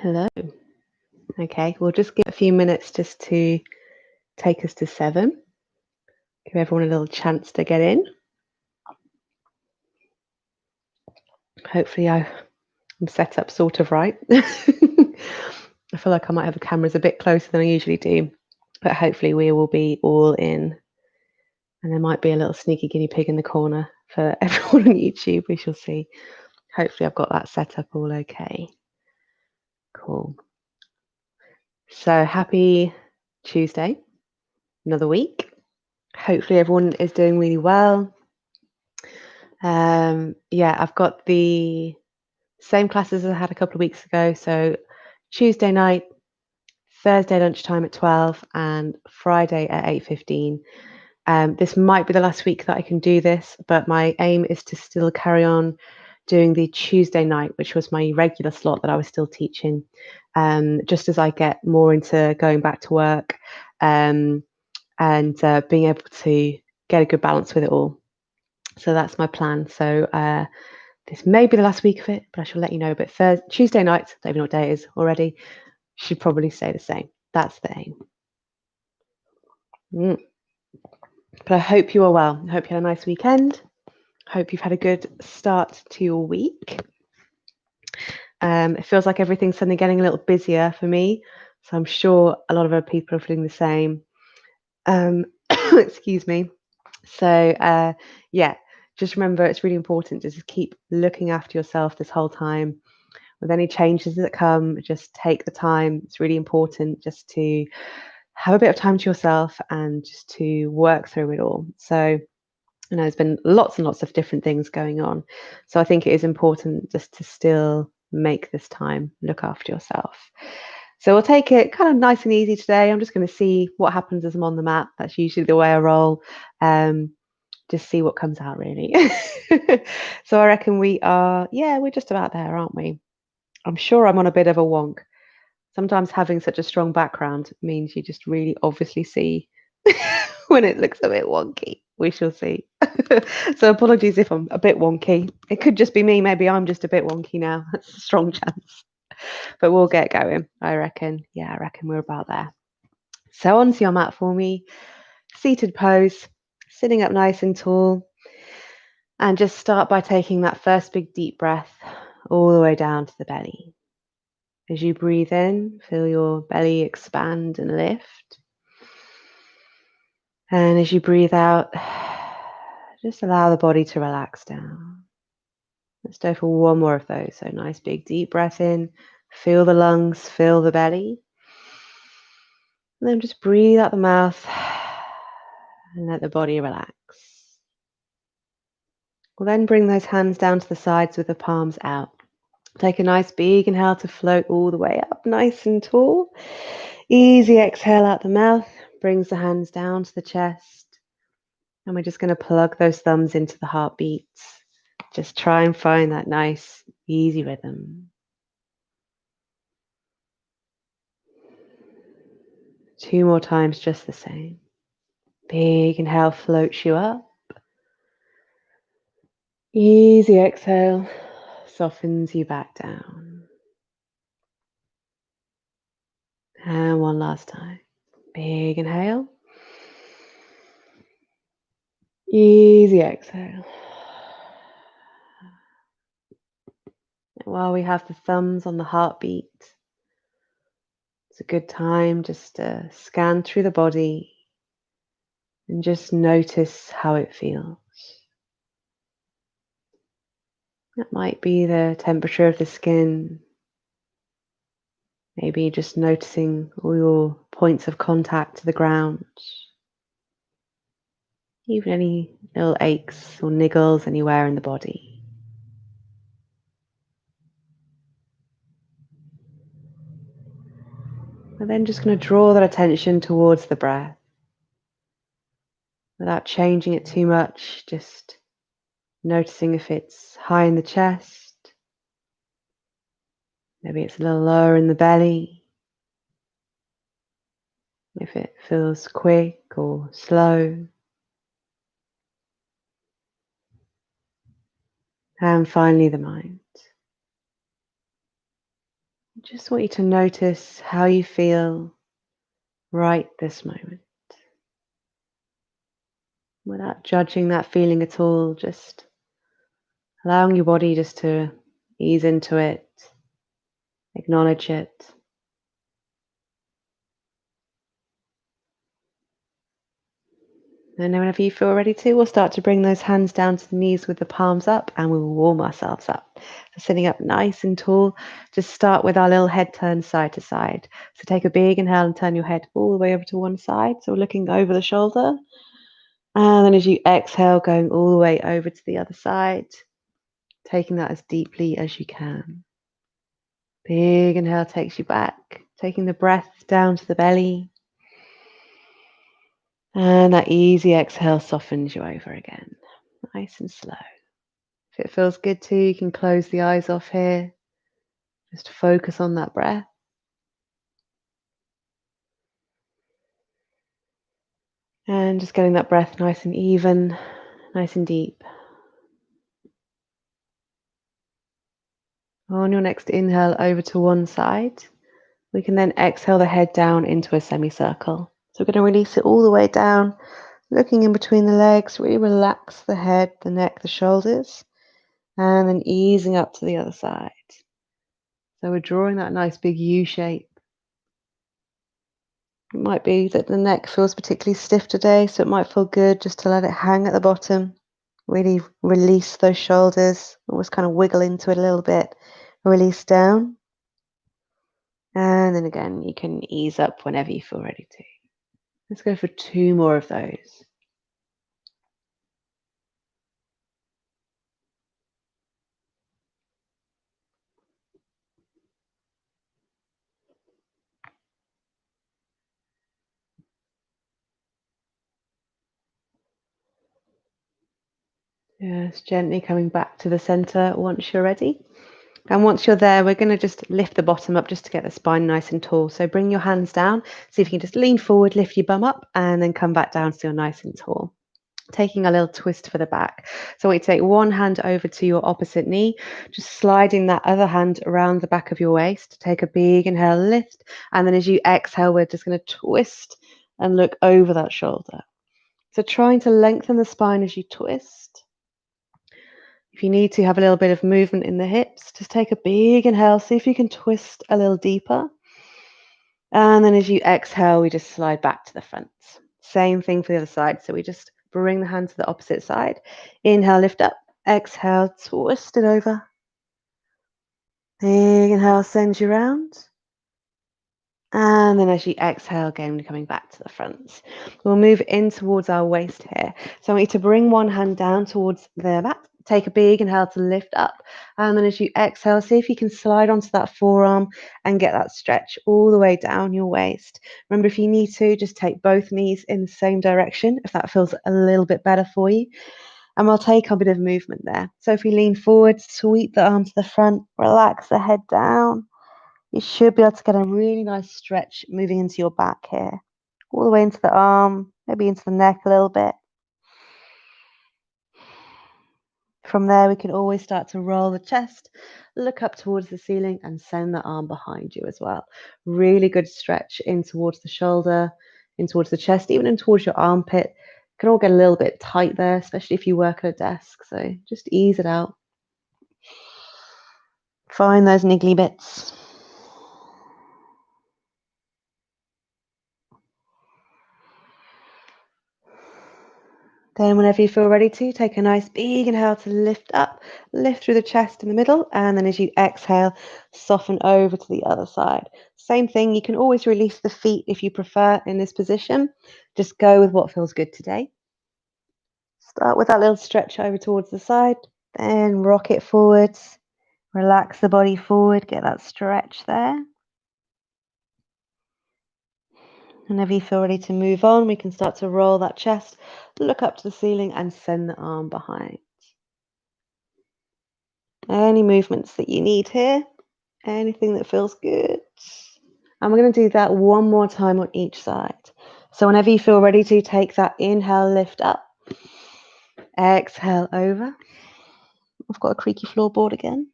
Hello. Okay, we'll just give a few minutes just to take us to 7. Give everyone a little chance to get in. Hopefully I'm set up sort of right. I feel like I might have the cameras a bit closer than I usually do, but hopefully we will be all in. And there might be a little sneaky guinea pig in the corner for everyone on YouTube. We shall see. Hopefully I've got that set up all okay. Cool. So happy Tuesday, another week. Hopefully everyone is doing really well. I've got the same classes as I had a couple of weeks ago. So Tuesday night, Thursday lunchtime at 12, and Friday at 8:15. This might be the last week that I can do this, but my aim is to still carry on doing the Tuesday night, which was my regular slot that I was still teaching, just as I get more into going back to work and being able to get a good balance with it all. So that's my plan. So this may be the last week of it, but I shall let you know. But Tuesday night, don't even know what day it is already, should probably stay the same. That's the aim. But I hope you are well. I hope you had a nice weekend. Hope you've had a good start to your week. It feels like everything's suddenly getting a little busier for me. So I'm sure a lot of other people are feeling the same. Excuse me. So just remember it's really important to just keep looking after yourself this whole time. With any changes that come, just take the time. It's really important just to have a bit of time to yourself and just to work through it all. So there's been lots and lots of different things going on. So I think it is important just to still make this time, look after yourself. So we'll take it kind of nice and easy today. I'm just going to see what happens as I'm on the mat. That's usually the way I roll. Just see what comes out, really. So I reckon we're just about there, aren't we? I'm sure I'm on a bit of a wonk. Sometimes having such a strong background means you just really obviously see when it looks a bit wonky. We shall see. So apologies if I'm a bit wonky. It could just be me. Maybe I'm just a bit wonky now. That's a strong chance. But we'll get going, I reckon. Yeah, I reckon we're about there. So onto your mat for me. Seated pose, sitting up nice and tall. And just start by taking that first big deep breath all the way down to the belly. As you breathe in, feel your belly expand and lift. And as you breathe out, just allow the body to relax down. Let's go for one more of those. So nice big deep breath in. Feel the lungs, feel the belly. And then just breathe out the mouth and let the body relax. We'll then bring those hands down to the sides with the palms out. Take a nice big inhale to float all the way up, nice and tall. Easy exhale out the mouth, brings the hands down to the chest. And we're just going to plug those thumbs into the heartbeats. Just try and find that nice, easy rhythm. 2 more times, just the same. Big inhale floats you up. Easy exhale softens you back down. And one last time. Big inhale. Easy exhale. And while we have the thumbs on the heartbeat, it's a good time just to scan through the body and just notice how it feels. That might be the temperature of the skin. Maybe just noticing all your points of contact to the ground. Even any little aches or niggles anywhere in the body. We're then just going to draw that attention towards the breath. Without changing it too much, just noticing if it's high in the chest. Maybe it's a little lower in the belly. If it feels quick or slow. And finally the mind. Just want you to notice how you feel right this moment, without judging that feeling at all, just allowing your body just to ease into it, acknowledge it. And then whenever you feel ready to, we'll start to bring those hands down to the knees with the palms up, and we will warm ourselves up. So sitting up nice and tall, just start with our little head turn side to side. So take a big inhale and turn your head all the way over to one side. So we're looking over the shoulder. And then as you exhale, going all the way over to the other side, taking that as deeply as you can. Big inhale takes you back, taking the breath down to the belly. And that easy exhale softens you over again, nice and slow. If it feels good to you, you can close the eyes off here. Just focus on that breath. And just getting that breath nice and even, nice and deep. On your next inhale over to one side, we can then exhale the head down into a semicircle. So we're going to release it all the way down, looking in between the legs, really relax the head, the neck, the shoulders, and then easing up to the other side. So we're drawing that nice big U shape. It might be that the neck feels particularly stiff today, so it might feel good just to let it hang at the bottom. Really release those shoulders, almost kind of wiggle into it a little bit, release down. And then again, you can ease up whenever you feel ready to. Let's go for 2 more of those. Just gently coming back to the center once you're ready. And once you're there, we're going to just lift the bottom up just to get the spine nice and tall. So bring your hands down. See if you can just lean forward, lift your bum up, and then come back down so you're nice and tall. Taking a little twist for the back. So I want you to take one hand over to your opposite knee, just sliding that other hand around the back of your waist. Take a big inhale, lift, and then as you exhale, we're just going to twist and look over that shoulder. So trying to lengthen the spine as you twist. If you need to have a little bit of movement in the hips, just take a big inhale, see if you can twist a little deeper. And then as you exhale, we just slide back to the front. Same thing for the other side. So we just bring the hand to the opposite side. Inhale, lift up. Exhale, twist it over. Big inhale, send you around. And then as you exhale, again, coming back to the front. We'll move in towards our waist here. So I want you to bring one hand down towards the mat. Take a big inhale to lift up. And then as you exhale, see if you can slide onto that forearm and get that stretch all the way down your waist. Remember, if you need to, just take both knees in the same direction, if that feels a little bit better for you. And we'll take a bit of movement there. So if you lean forward, sweep the arm to the front, relax the head down. You should be able to get a really nice stretch moving into your back here. All the way into the arm, maybe into the neck a little bit. From there, we can always start to roll the chest, look up towards the ceiling, and send the arm behind you as well. Really good stretch in towards the shoulder, in towards the chest, even in towards your armpit. It can all get a little bit tight there, especially if you work at a desk. So just ease it out. Find those niggly bits. Then whenever you feel ready to, take a nice big inhale to lift up, lift through the chest in the middle, and then as you exhale, soften over to the other side. Same thing, you can always release the feet if you prefer in this position. Just go with what feels good today. Start with that little stretch over towards the side, then rock it forwards, relax the body forward, get that stretch there. Whenever you feel ready to move on, we can start to roll that chest, look up to the ceiling, and send the arm behind. Any movements that you need here, anything that feels good. And we're going to do that one more time on each side. So whenever you feel ready to, take that inhale, lift up. Exhale over. I've got a creaky floorboard again.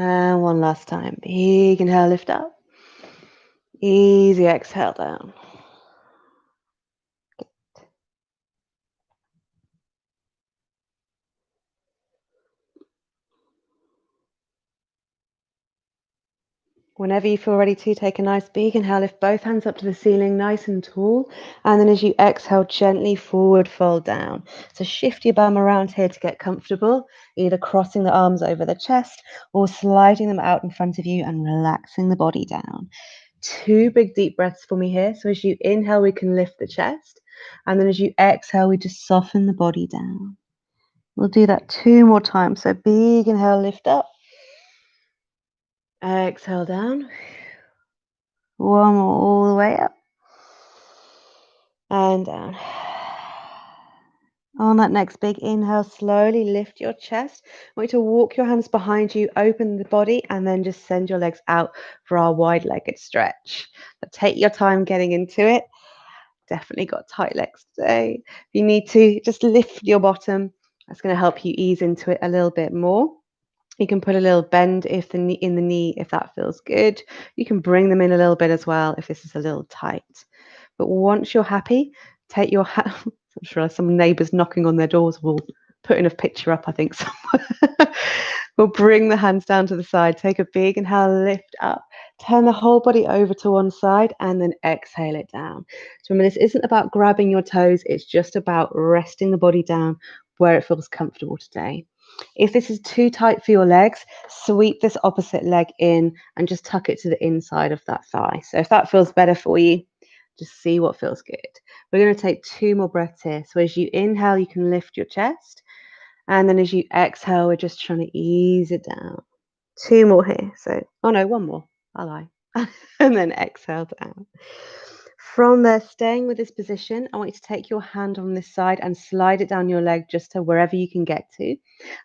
And one last time. Big inhale, lift up. Easy exhale down. Whenever you feel ready to, take a nice big inhale, lift both hands up to the ceiling, nice and tall. And then as you exhale, gently forward fold down. So shift your bum around here to get comfortable, either crossing the arms over the chest or sliding them out in front of you and relaxing the body down. 2 big deep breaths for me here. So as you inhale, we can lift the chest. And then as you exhale, we just soften the body down. We'll do that 2 more times. So big inhale, lift up. Exhale down. One more all the way up. And down. On that next big inhale, slowly lift your chest. I want you to walk your hands behind you, open the body, and then just send your legs out for our wide-legged stretch. But take your time getting into it. Definitely got tight legs today. If you need to, just lift your bottom. That's going to help you ease into it a little bit more. You can put a little bend in the knee if that feels good. You can bring them in a little bit as well if this is a little tight. But once you're happy, take your hand. I'm sure some neighbours knocking on their doors will put in a picture up, I think, somewhere. We'll bring the hands down to the side. Take a big inhale, lift up. Turn the whole body over to one side and then exhale it down. So remember, this isn't about grabbing your toes. It's just about resting the body down where it feels comfortable today. If this is too tight for your legs, sweep this opposite leg in and just tuck it to the inside of that thigh. So if that feels better for you, just see what feels good. We're going to take 2 more breaths here. So as you inhale, you can lift your chest. And then as you exhale, we're just trying to ease it down. 2 more here. So, oh no, 1 more. I lie. And then exhale down. From there, staying with this position, I want you to take your hand on this side and slide it down your leg just to wherever you can get to.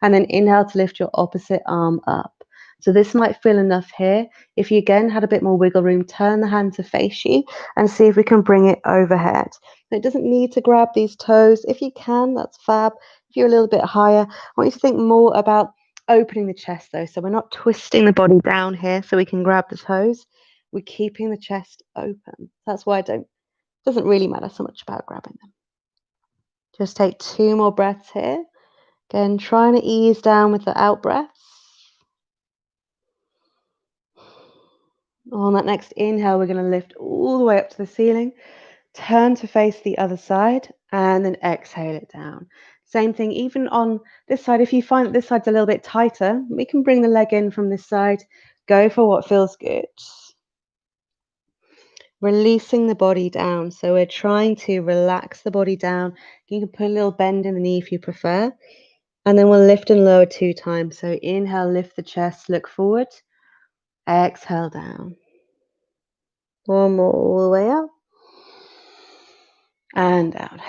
And then inhale to lift your opposite arm up. So this might feel enough here. If you again had a bit more wiggle room, turn the hand to face you and see if we can bring it overhead. It doesn't need to grab these toes. If you can, that's fab. If you're a little bit higher, I want you to think more about opening the chest though. So we're not twisting the body down here so we can grab the toes. We're keeping the chest open. That's why it doesn't really matter so much about grabbing them. Just take 2 more breaths here. Again, trying to ease down with the out breaths. On that next inhale, we're going to lift all the way up to the ceiling. Turn to face the other side and then exhale it down. Same thing, even on this side, if you find that this side's a little bit tighter, we can bring the leg in from this side. Go for what feels good. Releasing the body down. So we're trying to relax the body down. You can put a little bend in the knee if you prefer. And then we'll lift and lower 2 times. So inhale, lift the chest, look forward. Exhale down. 1 more all the way up. And down.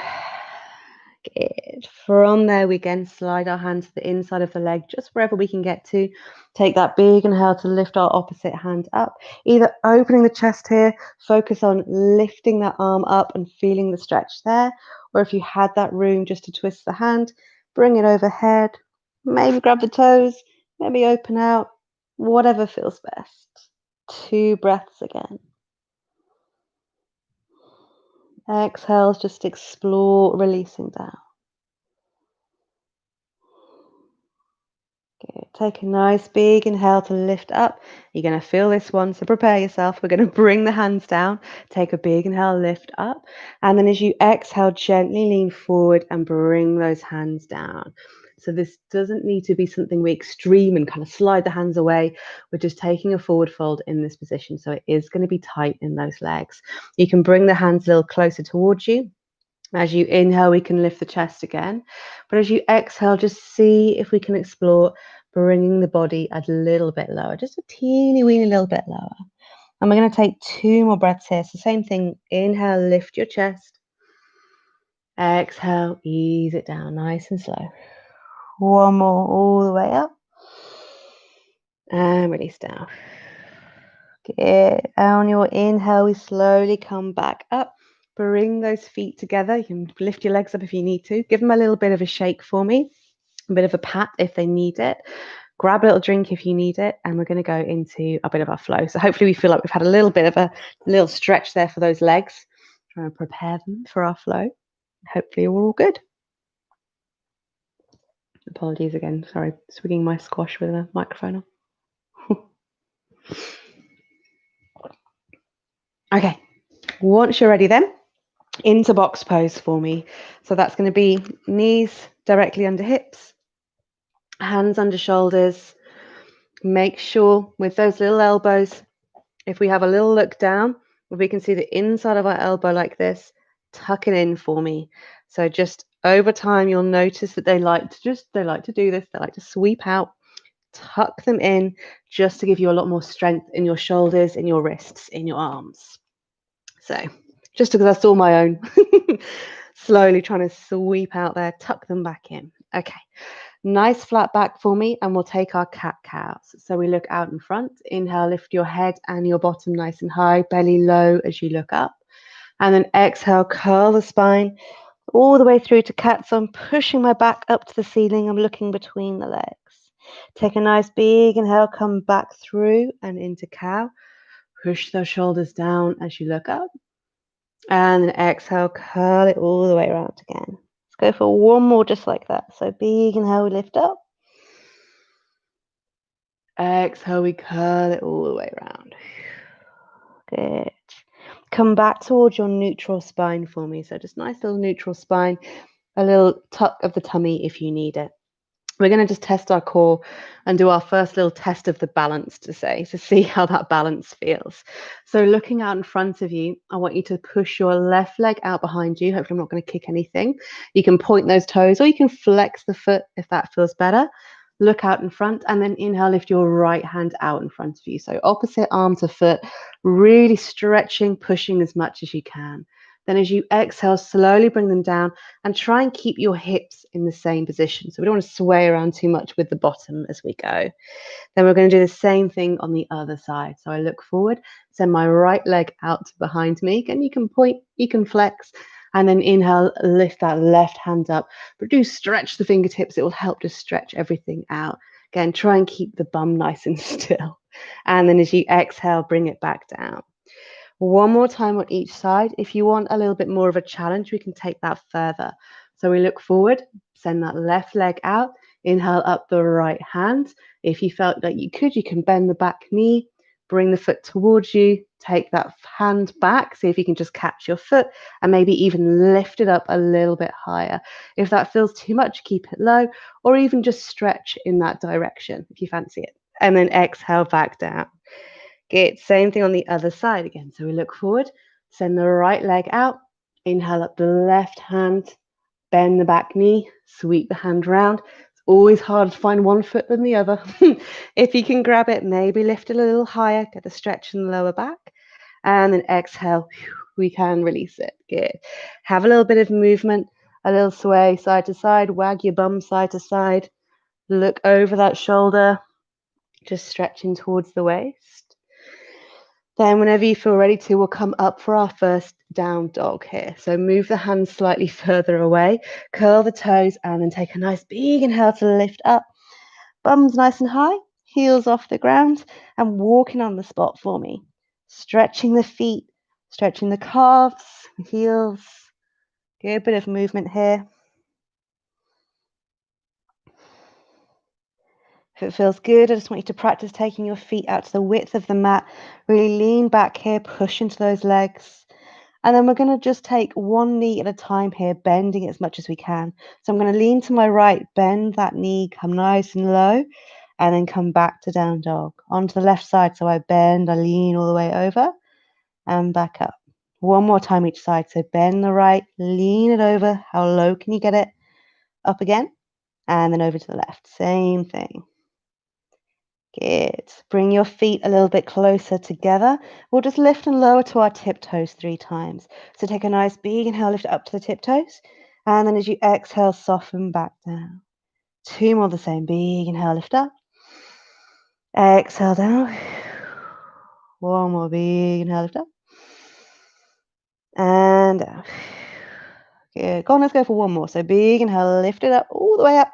Good. From there, we again slide our hands to the inside of the leg, just wherever we can get to. Take that big inhale to lift our opposite hand up. Either opening the chest here, focus on lifting that arm up and feeling the stretch there. Or if you had that room just to twist the hand, bring it overhead. Maybe grab the toes, maybe open out, whatever feels best. 2 breaths again. Exhales, just explore releasing down. Good. Take a nice big inhale to lift up. You're going to feel this one, so prepare yourself. We're going to bring the hands down. Take a big inhale, lift up. And then as you exhale, gently lean forward and bring those hands down. So this doesn't need to be something we extreme and kind of slide the hands away. We're just taking a forward fold in this position. So it is going to be tight in those legs. You can bring the hands a little closer towards you. As you inhale, we can lift the chest again. But as you exhale, just see if we can explore bringing the body a little bit lower, just a teeny weeny little bit lower. And we're going to take 2 more breaths here. So same thing, inhale, lift your chest. Exhale, ease it down nice and slow. 1 more all the way up. And release down. Good. On your inhale, we slowly come back up. Bring those feet together. You can lift your legs up if you need to. Give them a little bit of a shake for me. A bit of a pat if they need it. Grab a little drink if you need it, and we're going to go into a bit of our flow. So hopefully we feel like we've had a little bit of a little stretch there for those legs, trying to prepare them for our flow. Hopefully we're all good. Apologies again. Sorry, swinging my squash with a microphone on. Okay, once you're ready then, into box pose for me. So that's going to be knees directly under hips, hands under shoulders. Make sure with those little elbows, if we have a little look down, if we can see the inside of our elbow like this, tuck it in for me. So just over time, you'll notice that they like to do this. They like to sweep out, tuck them in, just to give you a lot more strength in your shoulders, in your wrists, in your arms. So just because I saw my own, slowly trying to sweep out there, tuck them back in. Okay. Nice flat back for me, and we'll take our cat-cows. So we look out in front. Inhale, lift your head and your bottom nice and high, belly low as you look up. And then exhale, curl the spine all the way through to cat. So I'm pushing my back up to the ceiling. I'm looking between the legs. Take a nice big inhale, come back through and into cow. Push those shoulders down as you look up. And then exhale, curl it all the way around again. Go for one more just like that. So big inhale, we lift up. Exhale, we curl it all the way around. Good. Come back towards your neutral spine for me. So just nice little neutral spine, a little tuck of the tummy if you need it. We're going to just test our core and do our first little test of the balance to see how that balance feels. So looking out in front of you, I want you to push your left leg out behind you. Hopefully I'm not going to kick anything. You can point those toes or you can flex the foot if that feels better. Look out in front and then inhale, lift your right hand out in front of you. So opposite arm to foot, really stretching, pushing as much as you can. Then as you exhale, slowly bring them down and try and keep your hips in the same position. So we don't want to sway around too much with the bottom as we go. Then we're going to do the same thing on the other side. So I look forward, send my right leg out behind me. Again, you can point, you can flex, and then inhale, lift that left hand up. But do stretch the fingertips. It will help to stretch everything out. Again, try and keep the bum nice and still. And then as you exhale, bring it back down. One more time on each side. If you want a little bit more of a challenge, we can take that further. So we look forward, send that left leg out, inhale up the right hand. If you felt like you could, you can bend the back knee, bring the foot towards you, take that hand back, see if you can just catch your foot and maybe even lift it up a little bit higher. If that feels too much, keep it low, or even just stretch in that direction if you fancy it. And then exhale back down. Good. Same thing on the other side again. So we look forward, send the right leg out, inhale up the left hand, bend the back knee, sweep the hand round. It's always hard to find one foot than the other. If you can grab it, maybe lift it a little higher, get a stretch in the lower back, and then exhale, we can release it. Good. Have a little bit of movement, a little sway side to side, wag your bum side to side, look over that shoulder, just stretching towards the waist. Then whenever you feel ready to, we'll come up for our first down dog here. So move the hands slightly further away, curl the toes, and then take a nice big inhale to lift up. Bums nice and high, heels off the ground, and walking on the spot for me. Stretching the feet, stretching the calves, heels. Good bit of movement here. If it feels good, I just want you to practice taking your feet out to the width of the mat. Really lean back here, push into those legs. And then we're going to just take one knee at a time here, bending it as much as we can. So I'm going to lean to my right, bend that knee, come nice and low, and then come back to down dog. Onto the left side, so I bend, I lean all the way over, and back up. One more time each side. So bend the right, lean it over. How low can you get it? Up again, and then over to the left. Same thing. Good. Bring your feet a little bit closer together. We'll just lift and lower to our tiptoes 3 times. So take a nice big inhale, lift up to the tiptoes. And then as you exhale, soften back down. 2 more the same. Big inhale, lift up. Exhale down. 1 more big inhale, lift up. And down. Good. Go on, let's go for 1 more. So big inhale, lift it up all the way up.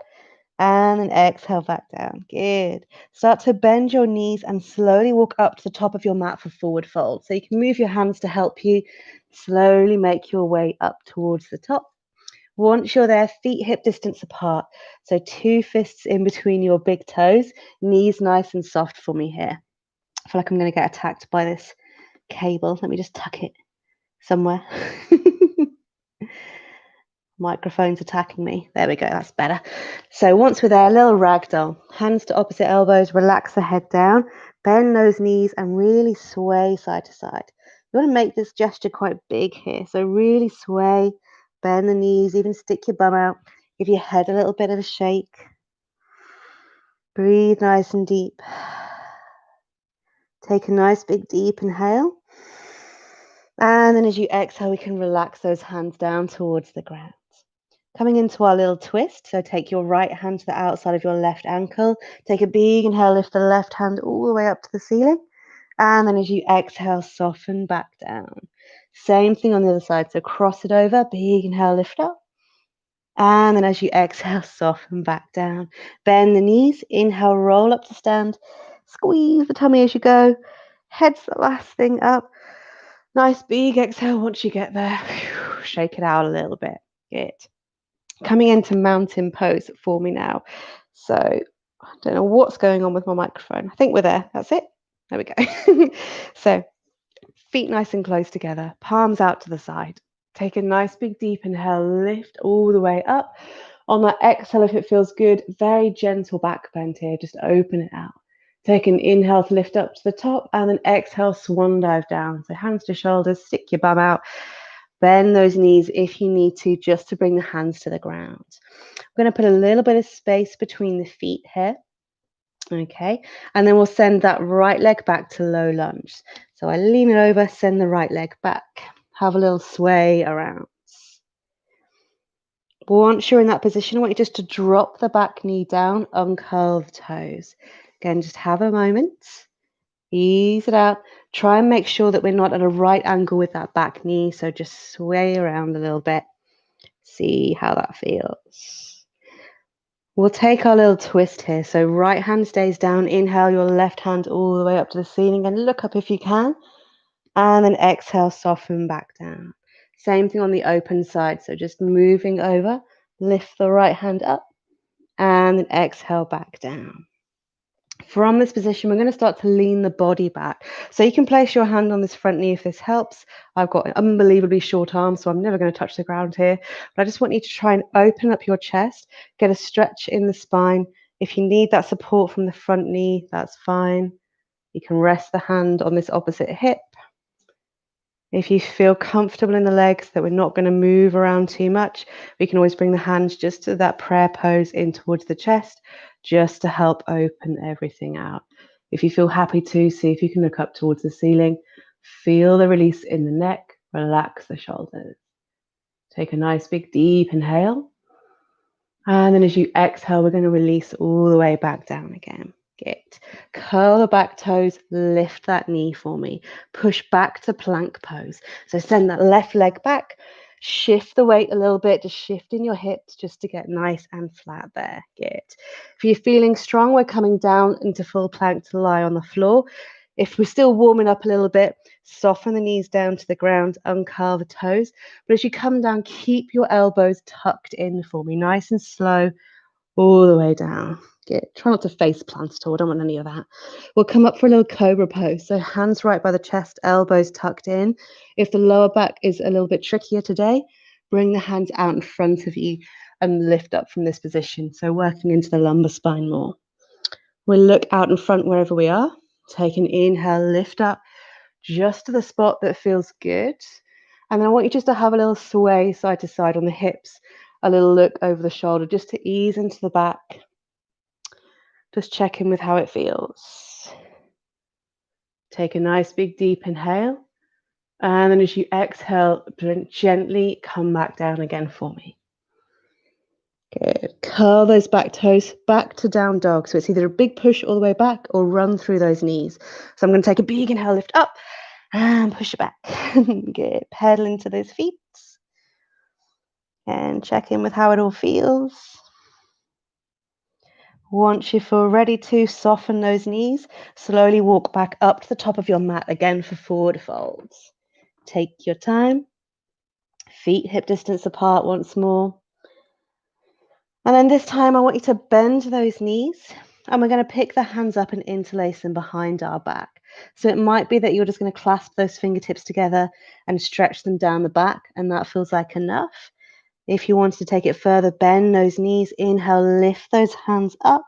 And then exhale back down. Good. Start to bend your knees and slowly walk up to the top of your mat for forward fold. So you can move your hands to help you slowly make your way up towards the top. Once you're there, feet hip distance apart. So 2 fists in between your big toes, knees nice and soft for me here. I feel like I'm going to get attacked by this cable. Let me just tuck it somewhere. Microphone's attacking me. There we go, that's better. So once we're there, a little ragdoll. Hands to opposite elbows, relax the head down, bend those knees and really sway side to side. You want to make this gesture quite big here. So really sway, bend the knees, even stick your bum out. Give your head a little bit of a shake. Breathe nice and deep. Take a nice big deep inhale. And then as you exhale, we can relax those hands down towards the ground. Coming into our little twist, so take your right hand to the outside of your left ankle. Take a big inhale, lift the left hand all the way up to the ceiling. And then as you exhale, soften back down. Same thing on the other side, so cross it over, big inhale, lift up. And then as you exhale, soften back down. Bend the knees, inhale, roll up to stand. Squeeze the tummy as you go. Head's the last thing up. Nice big exhale once you get there. Shake it out a little bit. Good. Coming into mountain pose for me now. So I don't know what's going on with my microphone. I think we're there. That's it. There we go. So feet nice and close together, palms out to the side. Take a nice big deep inhale, lift all the way up. On that exhale, if it feels good, very gentle back bend here. Just open it out. Take an inhale to lift up to the top and then exhale, swan dive down. So hands to shoulders, stick your bum out. Bend those knees if you need to, just to bring the hands to the ground. We're going to put a little bit of space between the feet here. Okay, and then we'll send that right leg back to low lunge. So I lean it over, send the right leg back. Have a little sway around. Once you're in that position, I want you just to drop the back knee down, uncurl the toes. Again, just have a moment. Ease it out. Try and make sure that we're not at a right angle with that back knee. So just sway around a little bit. See how that feels. We'll take our little twist here. So right hand stays down. Inhale your left hand all the way up to the ceiling and look up if you can. And then exhale, soften back down. Same thing on the open side. So just moving over, lift the right hand up and then exhale back down. From this position, we're going to start to lean the body back. So you can place your hand on this front knee if this helps. I've got an unbelievably short arm, so I'm never going to touch the ground here. But I just want you to try and open up your chest, get a stretch in the spine. If you need that support from the front knee, that's fine. You can rest the hand on this opposite hip. If you feel comfortable in the legs, that we're not going to move around too much, we can always bring the hands just to that prayer pose in towards the chest, just to help open everything out. If you feel happy to, see if you can look up towards the ceiling. Feel the release in the neck, relax the shoulders. Take a nice big deep inhale. And then as you exhale, we're going to release all the way back down again. Good. Curl the back toes, lift that knee for me. Push back to plank pose. So send that left leg back, shift the weight a little bit, just shift in your hips just to get nice and flat there. Good. If you're feeling strong, we're coming down into full plank to lie on the floor. If we're still warming up a little bit, soften the knees down to the ground, uncurl the toes. But as you come down, keep your elbows tucked in for me, nice and slow, all the way down. Good. Try not to face plant at all. I don't want any of that. We'll come up for a little Cobra Pose. So hands right by the chest, elbows tucked in. If the lower back is a little bit trickier today, bring the hands out in front of you and lift up from this position. So working into the lumbar spine more. We'll look out in front wherever we are. Take an inhale, lift up just to the spot that feels good. And then I want you just to have a little sway side to side on the hips, a little look over the shoulder just to ease into the back. Just check in with how it feels. Take a nice big deep inhale. And then as you exhale, gently come back down again for me. Good. Curl those back toes back to down dog. So it's either a big push all the way back or run through those knees. So I'm going to take a big inhale, lift up and push it back. Good. Pedal into those feet. And check in with how it all feels. Once you feel ready to soften those knees, slowly walk back up to the top of your mat again for forward folds. Take your time, feet hip distance apart once more. And then this time I want you to bend those knees and we're going to pick the hands up and interlace them behind our back. So it might be that you're just going to clasp those fingertips together and stretch them down the back, and that feels like enough. If you want to take it further, bend those knees, inhale, lift those hands up,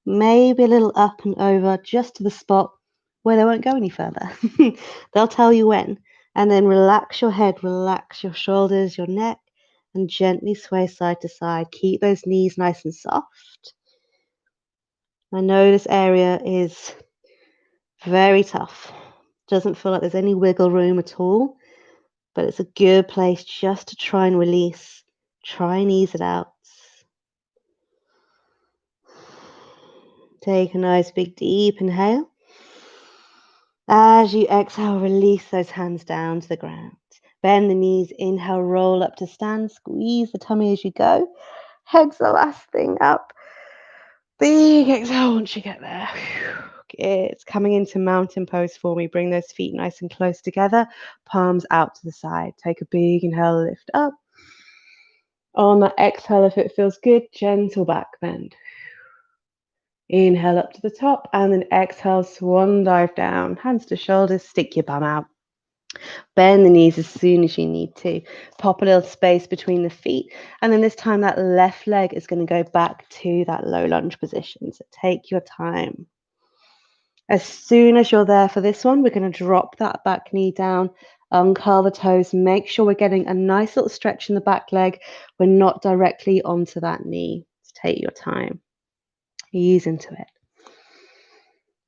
maybe a little up and over just to the spot where they won't go any further. They'll tell you when. And then relax your head, relax your shoulders, your neck, and gently sway side to side. Keep those knees nice and soft. I know this area is very tough. Doesn't feel like there's any wiggle room at all, but it's a good place just to try and release. Try and ease it out. Take a nice big deep inhale. As you exhale, release those hands down to the ground. Bend the knees, inhale, roll up to stand, squeeze the tummy as you go. Head's the last thing up. Big exhale once you get there. It's coming into mountain pose for me. Bring those feet nice and close together, palms out to the side. Take a big inhale, lift up. On that exhale, if it feels good, gentle back bend. Inhale up to the top and then exhale, swan dive down. Hands to shoulders, stick your bum out. Bend the knees as soon as you need to. Pop a little space between the feet. And then this time that left leg is going to go back to that low lunge position. So take your time. As soon as you're there for this one, we're going to drop that back knee down, uncurl the toes, make sure we're getting a nice little stretch in the back leg. We're not directly onto that knee. So take your time. Ease into it.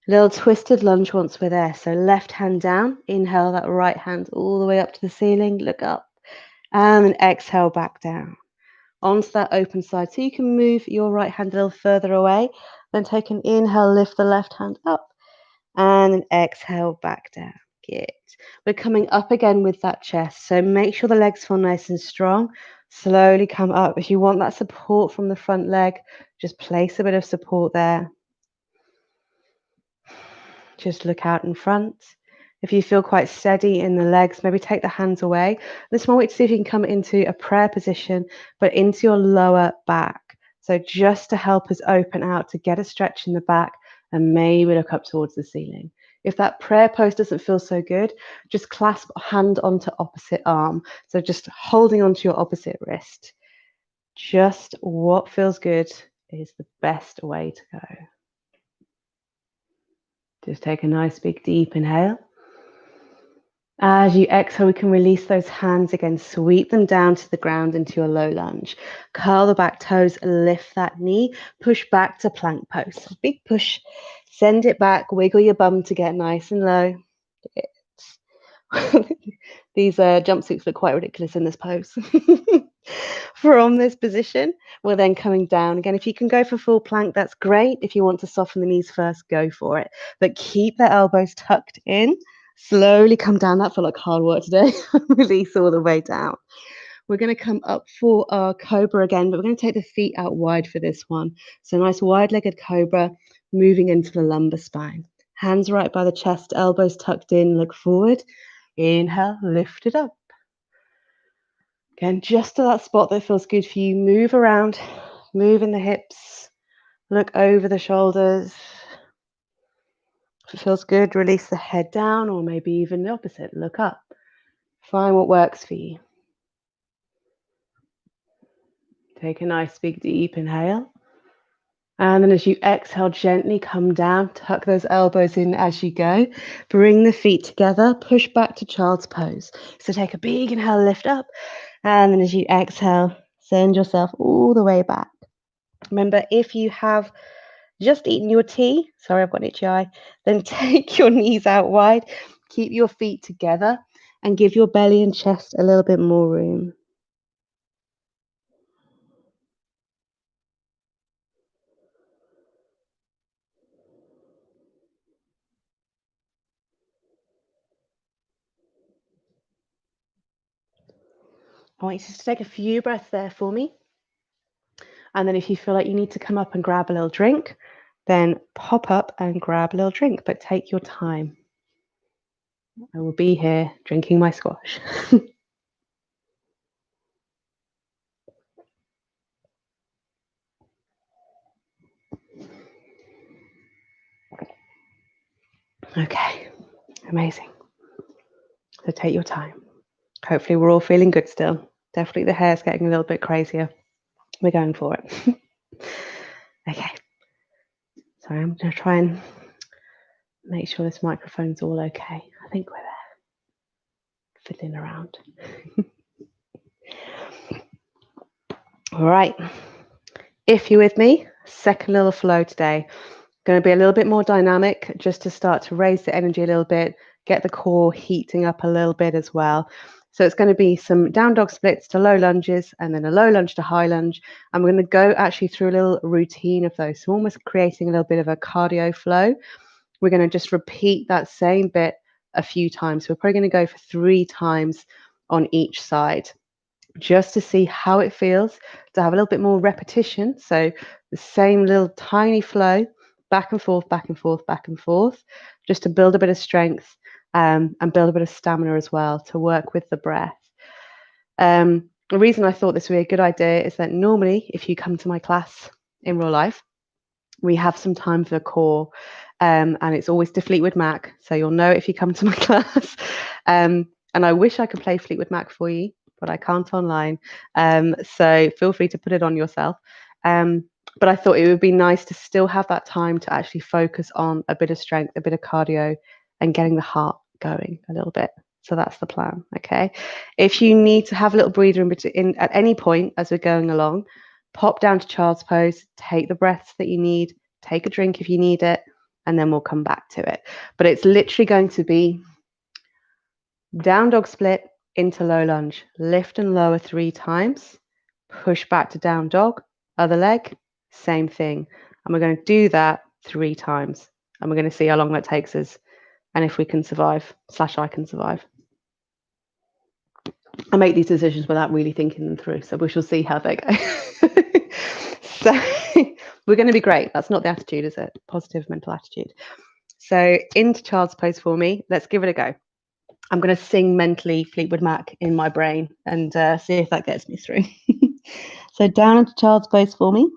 Little twisted lunge once we're there. So left hand down, inhale that right hand all the way up to the ceiling, look up, and then exhale back down. Onto that open side. So you can move your right hand a little further away, then take an inhale, lift the left hand up, and then exhale back down. Good. We're coming up again with that chest. So make sure the legs feel nice and strong. Slowly come up. If you want that support from the front leg, just place a bit of support there. Just look out in front. If you feel quite steady in the legs, maybe take the hands away. This one, wait to see if you can come into a prayer position, but into your lower back. So just to help us open out, to get a stretch in the back, and maybe look up towards the ceiling. If that prayer pose doesn't feel so good, just clasp hand onto opposite arm. So just holding onto your opposite wrist. Just what feels good is the best way to go. Just take a nice big deep inhale. As you exhale, we can release those hands again, sweep them down to the ground into your low lunge. Curl the back toes, lift that knee, push back to plank pose. Big push, send it back, wiggle your bum to get nice and low. These jumpsuits look quite ridiculous in this pose. From this position, we're then coming down. Again, if you can go for full plank, that's great. If you want to soften the knees first, go for it. But keep the elbows tucked in. Slowly come down. That felt like hard work today. Release all the way down. We're going to come up for our cobra again, but we're going to take the feet out wide for this one. So nice wide-legged cobra, moving into the lumbar spine. Hands right by the chest, elbows tucked in, look forward. Inhale, lift it up. Again, just to that spot that feels good for you. Move around, move in the hips, look over the shoulders. If it feels good, release the head down, or maybe even the opposite, look up. Find what works for you. Take a nice big deep inhale. And then as you exhale, gently come down, tuck those elbows in as you go. Bring the feet together, push back to child's pose. So take a big inhale, lift up. And then as you exhale, send yourself all the way back. Remember, if you have just eaten your tea, sorry, I've got an itchy eye, then take your knees out wide, keep your feet together, and give your belly and chest a little bit more room. I want you to take a few breaths there for me. And then if you feel like you need to come up and grab a little drink, then pop up and grab a little drink, but take your time. I will be here drinking my squash. Okay, amazing. So take your time. Hopefully we're all feeling good still. Definitely the hair's getting a little bit crazier. We're going for it. Okay. Sorry, I'm going to try and make sure this microphone's all okay. I think we're there. Fiddling around. All right. If you're with me, second little flow today. Going to be a little bit more dynamic just to start to raise the energy a little bit, get the core heating up a little bit as well. So it's going to be some down dog splits to low lunges and then a low lunge to high lunge. And we're going to go actually through a little routine of those. So almost creating a little bit of a cardio flow. We're going to just repeat that same bit a few times. So we're probably going to go for 3 times on each side, just to see how it feels to have a little bit more repetition. So the same little tiny flow, back and forth, back and forth, back and forth, just to build a bit of strength and build a bit of stamina as well to work with the breath. The reason I thought this would be a good idea is that normally if you come to my class in real life, we have some time for the core, and it's always to Fleetwood Mac. So you'll know if you come to my class. And I wish I could play Fleetwood Mac for you, but I can't online. So feel free to put it on yourself. But I thought it would be nice to still have that time to actually focus on a bit of strength, a bit of cardio, and getting the heart going a little bit. So that's the plan. Okay. If you need to have a little breather in at any point as we're going along, pop down to child's pose, take the breaths that you need, take a drink if you need it, and then we'll come back to it. But it's literally going to be down dog split into low lunge, lift and lower 3 times, push back to down dog, other leg, same thing. And we're going to do that 3 times. And we're going to see how long that takes us and if we can survive, / I can survive. I make these decisions without really thinking them through, so we shall see how they go. So we're going to be great. That's not the attitude, is it? Positive mental attitude. So into child's pose for me. Let's give it a go. I'm going to sing mentally Fleetwood Mac in my brain and see if that gets me through. So down into child's pose for me.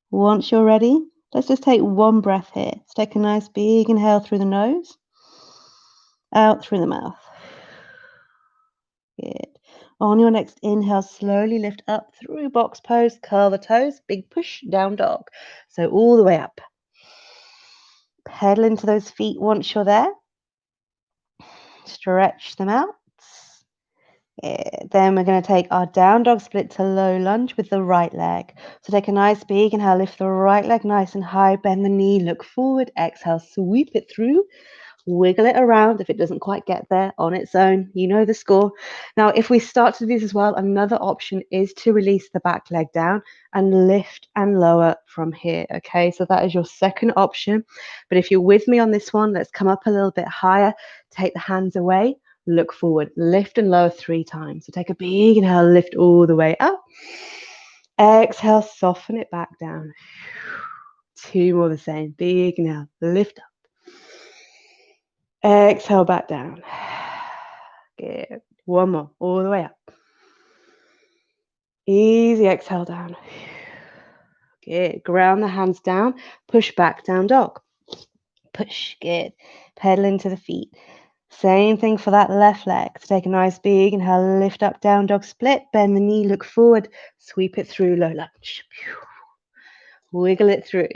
Once you're ready, let's just take one breath here. Let's take a nice big inhale through the nose, out through the mouth. Good. On your next inhale, slowly lift up through box pose, curl the toes, big push, down dog. So all the way up. Pedal into those feet once you're there. Stretch them out. Then we're going to take our down dog split to low lunge with the right leg. So take a nice big inhale, lift the right leg nice and high, bend the knee, look forward, exhale, sweep it through. Wiggle it around if it doesn't quite get there on its own. You know the score. Now, if we start to do this as well, another option is to release the back leg down and lift and lower from here. Okay, so that is your second option. But if you're with me on this one, let's come up a little bit higher. Take the hands away, look forward, lift and lower 3 times. So take a big inhale, lift all the way up. Exhale, soften it back down. 2 more the same. Big inhale, lift up. Exhale back down. Good. 1 more, all the way up. Easy exhale down. Good. Ground the hands down. Push back, down dog. Push. Good. Pedal into the feet. Same thing for that left leg. So take a nice big inhale, lift up, down dog split. Bend the knee, look forward. Sweep it through, low lunge. Wiggle it through.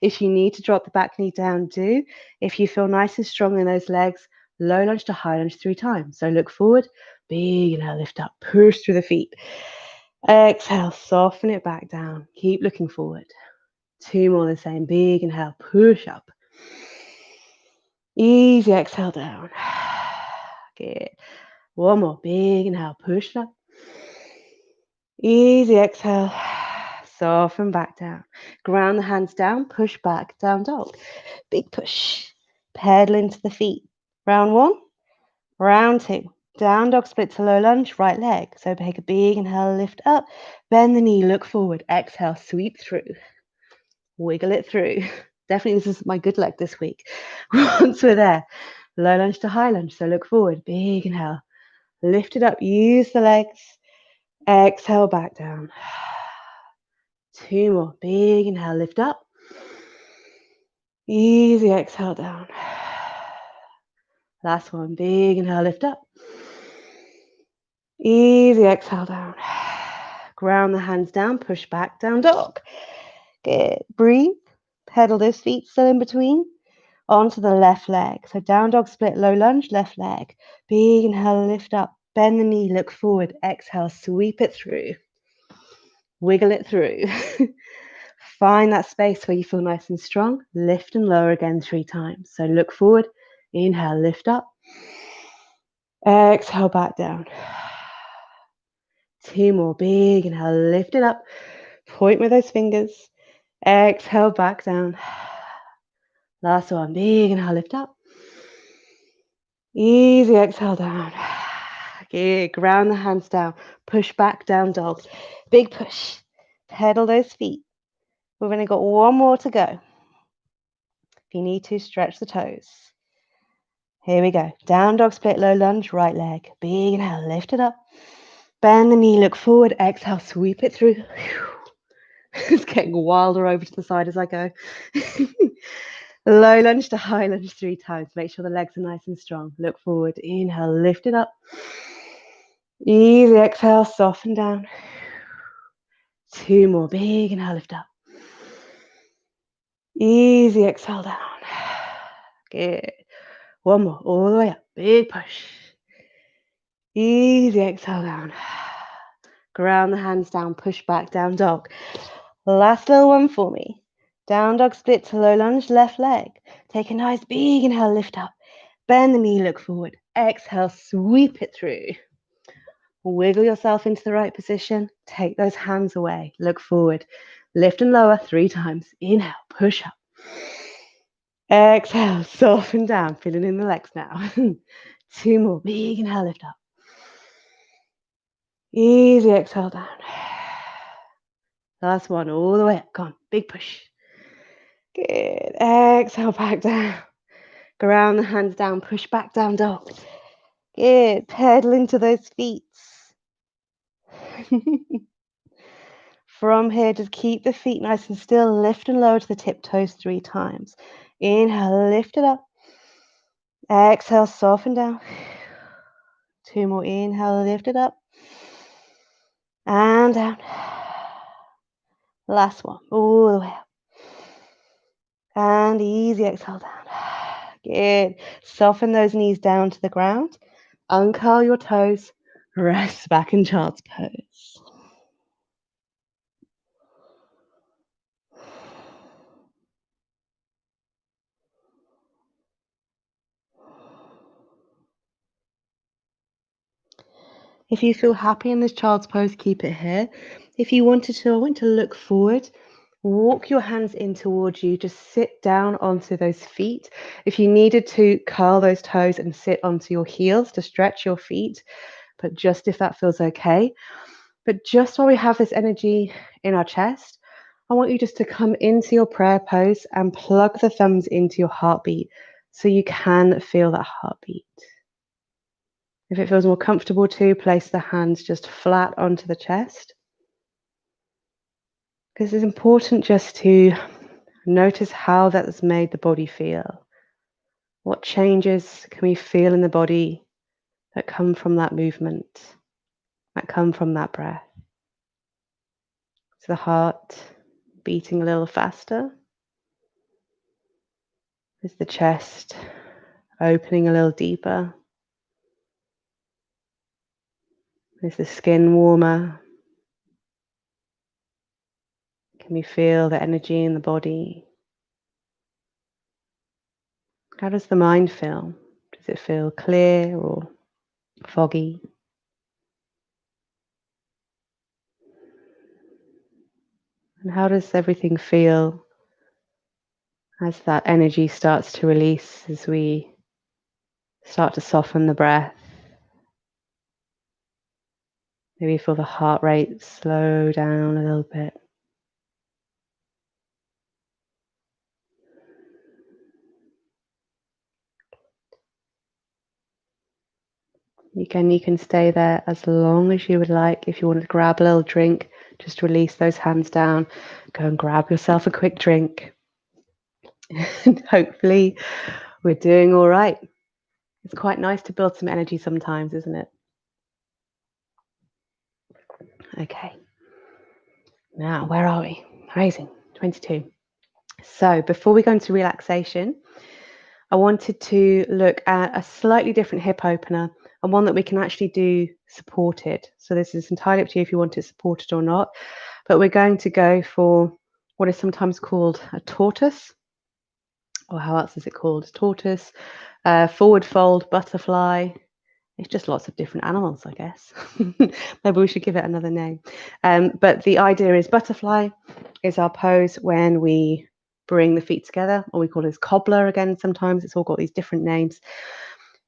If you need to drop the back knee down, do. If you feel nice and strong in those legs, low lunge to high lunge 3 times. So look forward, big inhale, lift up, push through the feet. Exhale, soften it back down. Keep looking forward. 2 more the same. Big inhale, push up. Easy exhale down. Good. 1 more. Big inhale, push up. Easy exhale. Soften back down. Ground the hands down, push back, down dog. Big push. Pedal into the feet. Round 1, round 2. Down dog split to low lunge, right leg. So take a big inhale, lift up, bend the knee, look forward. Exhale, sweep through. Wiggle it through. Definitely this is my good leg this week. Once we're there, low lunge to high lunge. So look forward, big inhale. Lift it up, use the legs. Exhale, back down. 2 more. Big inhale, lift up. Easy exhale down. Last one. Big inhale, lift up. Easy exhale down. Ground the hands down, push back, down dog. Good. Breathe. Pedal those feet still in between. Onto the left leg. So down dog split, low lunge, left leg. Big inhale, lift up. Bend the knee, look forward. Exhale, sweep it through. Wiggle it through. Find that space where you feel nice and strong. Lift and lower again 3 times. So look forward. Inhale, lift up. Exhale, back down. 2 more. Big inhale, lift it up. Point with those fingers. Exhale, back down. Last one. Big inhale, lift up. Easy exhale down. Good. Ground the hands down. Push back, down dog. Big push. Pedal those feet. We've only got 1 more to go. If you need to, stretch the toes. Here we go. Down dog split, low lunge, right leg. Big inhale, lift it up. Bend the knee, look forward. Exhale, sweep it through. It's getting wilder over to the side as I go. Low lunge to high lunge 3 times. Make sure the legs are nice and strong. Look forward. Inhale, lift it up. Easy exhale, soften down. 2 more. Big inhale, lift up. Easy exhale down. Good. 1 more. All the way up. Big push. Easy exhale down. Ground the hands down. Push back, down dog. Last little one for me. Down dog split to low lunge, left leg. Take a nice big inhale, lift up. Bend the knee, look forward. Exhale, sweep it through. Wiggle yourself into the right position. Take those hands away. Look forward. Lift and lower 3 times. Inhale, push up. Exhale, soften down. Feeling in the legs now. 2 more. Big inhale, lift up. Easy exhale down. Last one, all the way up. Come on, big push. Good. Exhale, back down. Ground the hands down, push back, down dog. Good. Pedal into those feet. From here, just keep the feet nice and still. Lift and lower to the tip toes 3 times. Inhale, lift it up. Exhale, soften down. 2 more. Inhale, lift it up. And down. Last one, all the way up. And easy exhale down. Good. Soften those knees down to the ground. Uncurl your toes. Rest back in child's pose. If you feel happy in this child's pose, keep it here. If you wanted to, I want to look forward. Walk your hands in towards you. Just sit down onto those feet. If you needed to, curl those toes and sit onto your heels to stretch your feet, but just if that feels okay. But just while we have this energy in our chest, I want you just to come into your prayer pose and plug the thumbs into your heartbeat so you can feel that heartbeat. If it feels more comfortable to, place the hands just flat onto the chest. Because it's important just to notice how that has made the body feel. What changes can we feel in the body that come from that movement, that come from that breath? Is the heart beating a little faster? Is the chest opening a little deeper? Is the skin warmer? Can we feel the energy in the body? How does the mind feel? Does it feel clear or foggy? And how does everything feel as that energy starts to release, as we start to soften the breath, Maybe feel the heart rate slow down a little bit. Again, you can stay there as long as you would like. If you want to grab a little drink, just release those hands down. Go and grab yourself a quick drink. And hopefully we're doing all right. It's quite nice to build some energy sometimes, isn't it? Okay. Now, where are we? Amazing. 22. So before we go into relaxation, I wanted to look at a slightly different hip opener and one that we can actually do supported. So this is entirely up to you if you want it supported or not. But we're going to go for what is sometimes called a tortoise. Or how else is it called? Tortoise, forward fold, butterfly. It's just lots of different animals, I guess. Maybe we should give it another name. But the idea is butterfly is our pose when we bring the feet together, or we call this cobbler again. Sometimes it's all got these different names.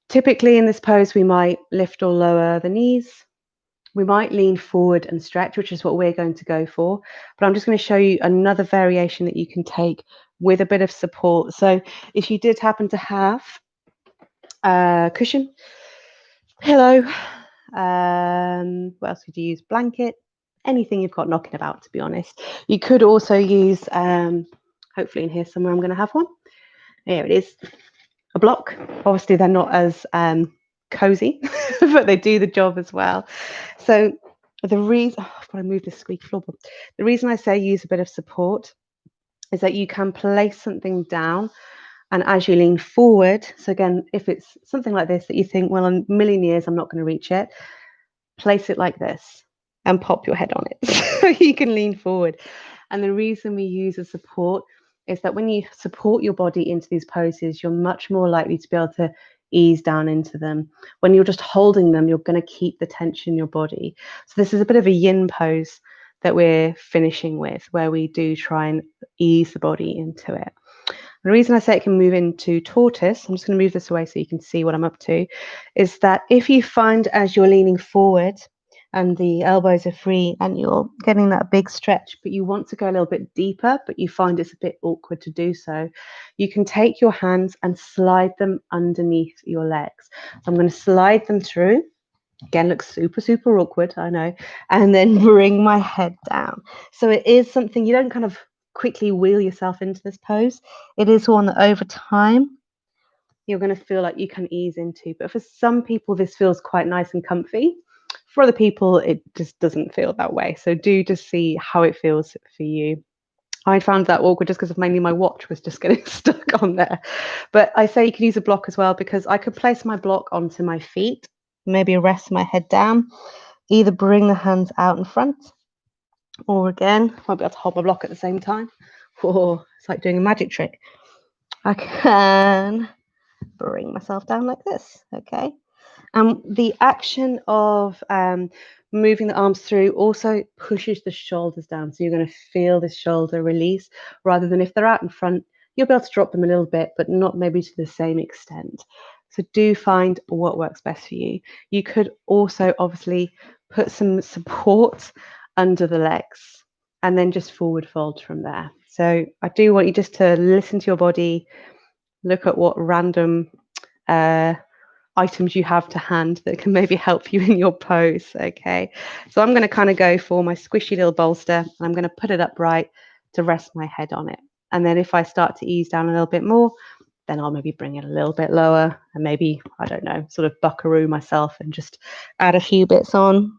Typically in this pose, we might lift or lower the knees. We might lean forward and stretch, which is what we're going to go for. But I'm just going to show you another variation that you can take with a bit of support. So if you did happen to have a cushion, pillow, what else could you use? Blanket, anything you've got knocking about, to be honest. You could also use, hopefully in here somewhere I'm going to have one. Here it is, a block. Obviously they're not as cozy, but they do the job as well. So the reason, I've got to move this squeaky floorboard. The reason I say use a bit of support is that you can place something down, and as you lean forward, so again, if it's something like this that you think, well, in a million years I'm not going to reach it, place it like this and pop your head on it so you can lean forward. And the reason we use a support is that when you support your body into these poses, you're much more likely to be able to ease down into them. When you're just holding them, you're going to keep the tension in your body. So this is a bit of a yin pose that we're finishing with, where we do try and ease the body into it. The reason I say it can move into tortoise, I'm just going to move this away so you can see what I'm up to, is that if you find as you're leaning forward and the elbows are free and you're getting that big stretch, but you want to go a little bit deeper, but you find it's a bit awkward to do so, you can take your hands and slide them underneath your legs. So I'm going to slide them through. Again, looks super, super awkward, I know. And then bring my head down. So it is something you don't kind of quickly wheel yourself into this pose. It is one that over time you're going to feel like you can ease into. But for some people, this feels quite nice and comfy. For other people, it just doesn't feel that way. So do just see how it feels for you. I found that awkward just because mainly my watch was just getting stuck on there. But I say you could use a block as well, because I could place my block onto my feet, maybe rest my head down, either bring the hands out in front, or again, might be able to hold my block at the same time. Or it's like doing a magic trick. I can bring myself down like this, okay? The action of moving the arms through also pushes the shoulders down. So you're going to feel the shoulder release, rather than if they're out in front, you'll be able to drop them a little bit, but not maybe to the same extent. So do find what works best for you. You could also obviously put some support under the legs and then just forward fold from there. So I do want you just to listen to your body, look at what random items you have to hand that can maybe help you in your pose. Okay, so I'm going to kind of go for my squishy little bolster, and I'm going to put it upright to rest my head on it. And then if I start to ease down a little bit more, then I'll maybe bring it a little bit lower, and maybe, I don't know, sort of buckaroo myself and just add a few bits on.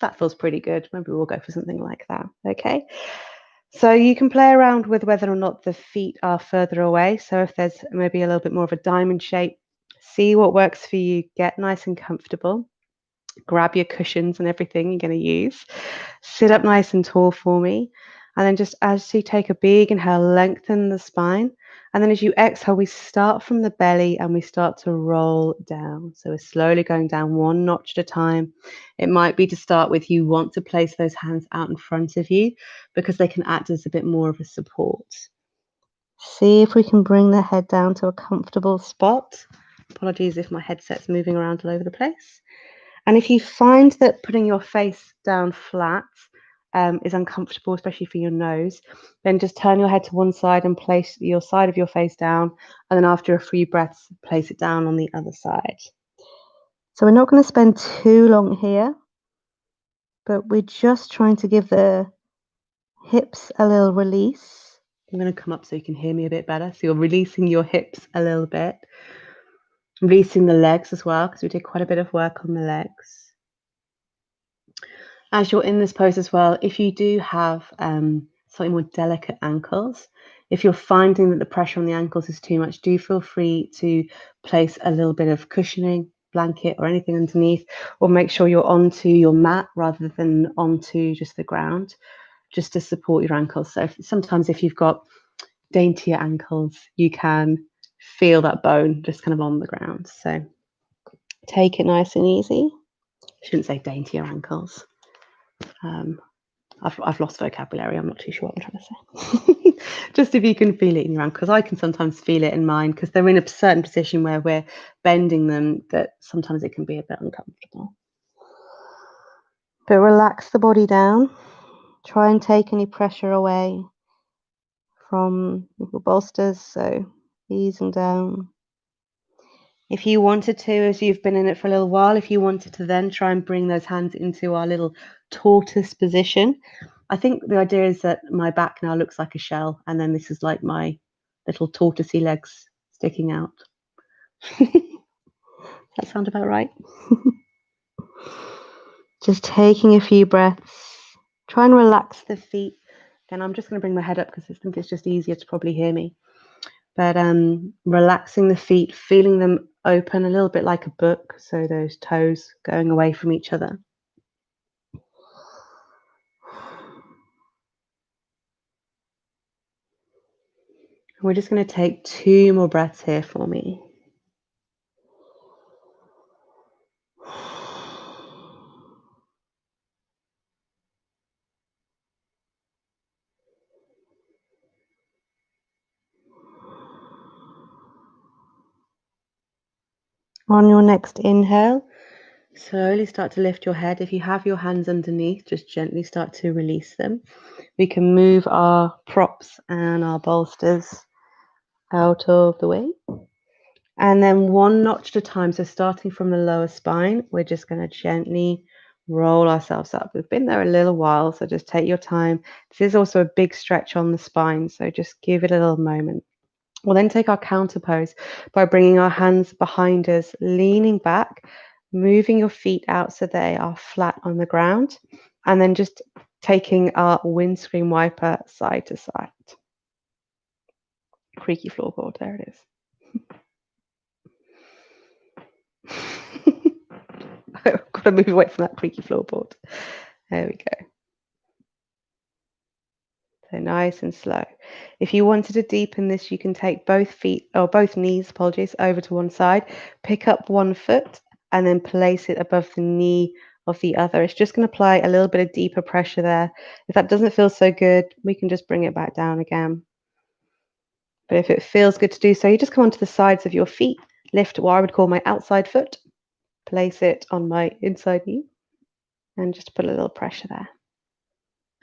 That feels pretty good. Maybe we'll go for something like that. Okay, so you can play around with whether or not the feet are further away. So if there's maybe a little bit more of a diamond shape, see what works for you. Get nice and comfortable. Grab your cushions and everything you're going to use. Sit up nice and tall for me. And then just as you take a big inhale, lengthen the spine. And then as you exhale, we start from the belly and we start to roll down. So we're slowly going down one notch at a time. It might be to start with, you want to place those hands out in front of you because they can act as a bit more of a support. See if we can bring the head down to a comfortable spot. Apologies if my headset's moving around all over the place. And if you find that putting your face down flat is uncomfortable, especially for your nose, then just turn your head to one side and place your side of your face down. And then after a few breaths, place it down on the other side. So we're not going to spend too long here, but we're just trying to give the hips a little release. I'm going to come up so you can hear me a bit better. So you're releasing your hips a little bit. Releasing the legs as well, because we did quite a bit of work on the legs. As you're in this pose as well, if you do have slightly more delicate ankles, if you're finding that the pressure on the ankles is too much, do feel free to place a little bit of cushioning, blanket or anything underneath, or make sure you're onto your mat rather than onto just the ground, just to support your ankles. So sometimes if you've got daintier ankles, you can feel that bone just kind of on the ground. So take it nice and easy. I shouldn't say daintier ankles. I've lost vocabulary. I'm not too sure what I'm trying to say. Just if you can feel it in your ankle, because I can sometimes feel it in mine, because they're in a certain position where we're bending them, that sometimes it can be a bit uncomfortable. But relax the body down. Try and take any pressure away from your bolsters, so easing down. If you wanted to, as you've been in it for a little while, if you wanted to then try and bring those hands into our little tortoise position. I think the idea is that my back now looks like a shell, and then this is like my little tortoisey legs sticking out. That sound about right? Just taking a few breaths. Try and relax the feet. Again, I'm just going to bring my head up because I think it's just easier to probably hear me. But relaxing the feet, feeling them open a little bit like a book, so those toes going away from each other. We're just going to take 2 more breaths here for me. On your next inhale, slowly start to lift your head. If you have your hands underneath, just gently start to release them. We can move our props and our bolsters out of the way. And then 1 notch at a time, so starting from the lower spine, we're just going to gently roll ourselves up. We've been there a little while, so just take your time. This is also a big stretch on the spine, so just give it a little moment. We'll then take our counter pose by bringing our hands behind us, leaning back, moving your feet out so they are flat on the ground, and then just taking our windscreen wiper side to side. Creaky floorboard, there it is. I've got to move away from that creaky floorboard. There we go. So nice and slow. If you wanted to deepen this, you can take both knees, apologies, over to one side, pick up one foot, and then place it above the knee of the other. It's just going to apply a little bit of deeper pressure there. If that doesn't feel so good, we can just bring it back down again. But if it feels good to do so, you just come onto the sides of your feet, lift what I would call my outside foot, place it on my inside knee, and just put a little pressure there.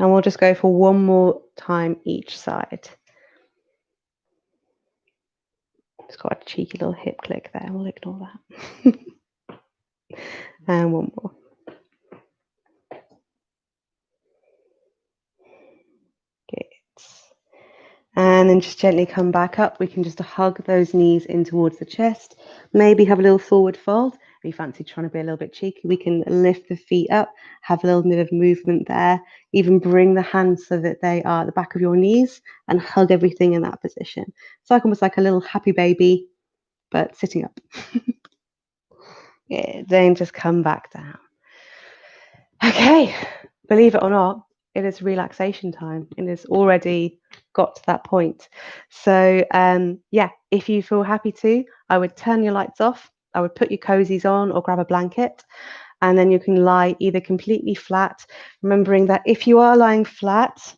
And we'll just go for 1 more time each side. Just got a cheeky little hip click there. We'll ignore that. And 1 more. Good. And then just gently come back up. We can just hug those knees in towards the chest. Maybe have a little forward fold. If you fancy trying to be a little bit cheeky, we can lift the feet up, have a little bit of movement there. Even bring the hands so that they are at the back of your knees and hug everything in that position. It's like almost like a little happy baby, but sitting up. Yeah, then just come back down. Okay, believe it or not, it is relaxation time. It has already got to that point. So yeah, if you feel happy to, I would turn your lights off. I would put your cozies on or grab a blanket, and then you can lie either completely flat, remembering that if you are lying flat,